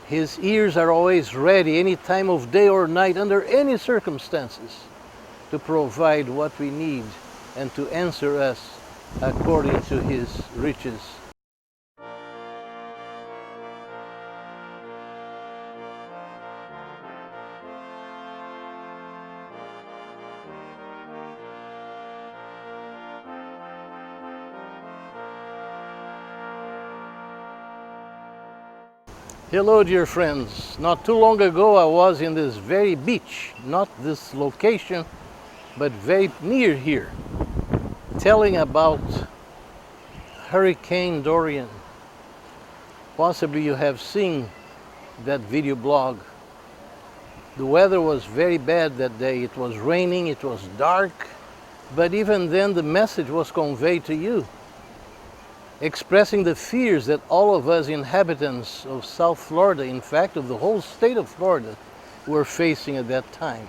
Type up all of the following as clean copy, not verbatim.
His ears are always ready, any time of day or night, under any circumstances, to provide what we need and to answer us according to His riches. Hello, dear friends. Not too long ago I was in this very beach, not this location, but very near here, telling about Hurricane Dorian. Possibly you have seen that video blog. The weather was very bad that day. It was raining, it was dark, but even then the message was conveyed to you, expressing the fears that all of us inhabitants of South Florida, in fact of the whole state of Florida, were facing at that time.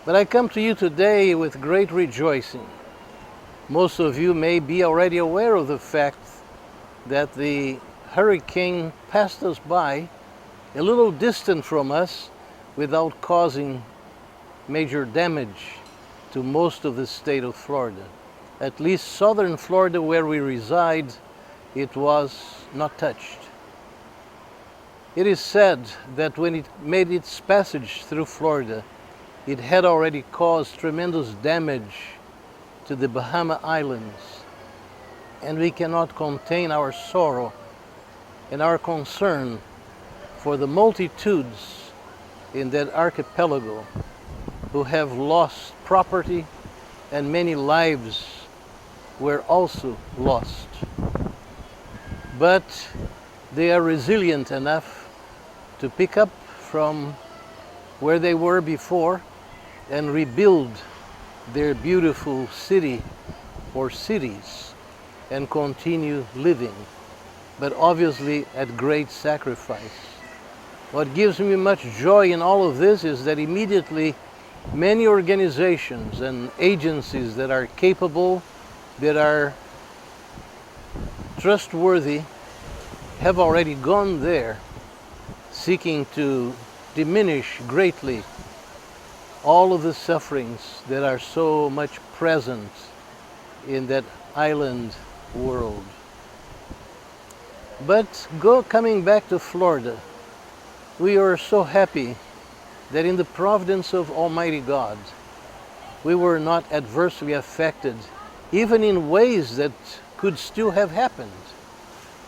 But I come to you today with great rejoicing. Most of you may be already aware of the fact that the hurricane passed us by a little distant from us without causing major damage to most of the state of Florida. At least southern Florida, where we reside, it was not touched. It is said that when it made its passage through Florida, it had already caused tremendous damage to the Bahamas Islands, and we cannot contain our sorrow and our concern for the multitudes in that archipelago who have lost property, and many lives were also lost. But they are resilient enough to pick up from where they were before and rebuild their beautiful city or cities and continue living, but obviously at great sacrifice. What gives me much joy in all of this is that immediately many organizations and agencies that are capable, that are trustworthy, have already gone there, seeking to diminish greatly all of the sufferings that are so much present in that island world. But coming back to Florida, we are so happy that in the providence of Almighty God, we were not adversely affected, even in ways that could still have happened.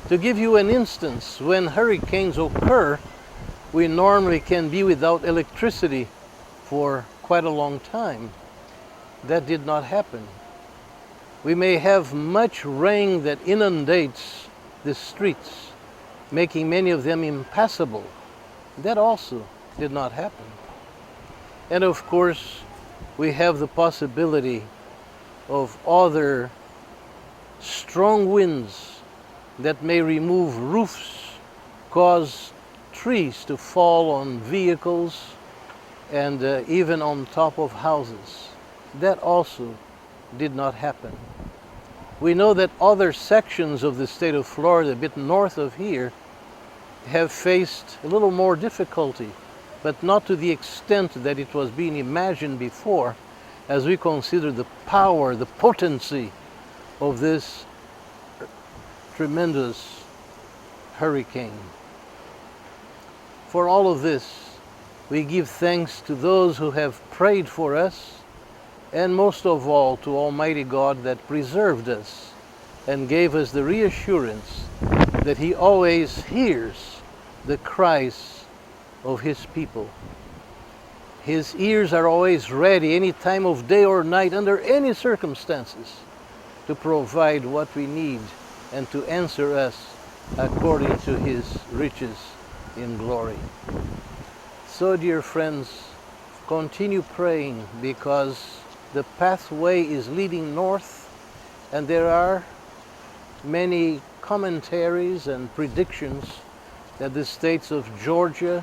To give you an instance, when hurricanes occur, we normally can be without electricity for quite a long time. That did not happen. We may have much rain that inundates the streets, making many of them impassable. That also did not happen. And of course, we have the possibility of other strong winds that may remove roofs, cause trees to fall on vehicles, and even on top of houses. That also did not happen. We know that other sections of the state of Florida, a bit north of here, have faced a little more difficulty, but not to the extent that it was being imagined before, as we consider the power, the potency of this tremendous hurricane. For all of this, we give thanks to those who have prayed for us, and most of all to Almighty God that preserved us and gave us the reassurance that He always hears the cries of His people. His ears are always ready, any time of day or night, under any circumstances, to provide what we need and to answer us according to His riches in glory. So, dear friends, continue praying, because the pathway is leading north, and there are many commentaries and predictions that the states of Georgia,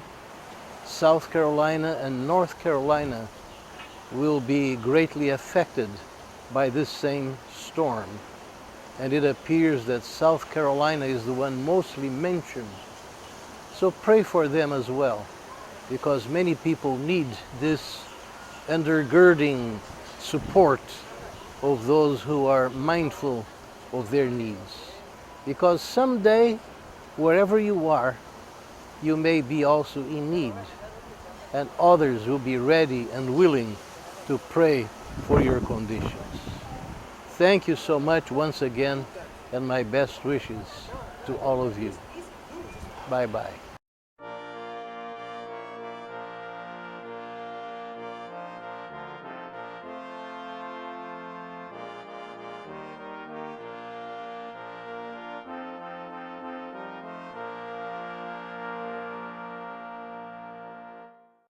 South Carolina, and North Carolina will be greatly affected by this same storm. And it appears that South Carolina is the one mostly mentioned. So pray for them as well, because many people need this undergirding support of those who are mindful of their needs. Because someday, wherever you are, you may be also in need, and others will be ready and willing to pray for your conditions. Thank you so much once again, and my best wishes to all of you. Bye-bye.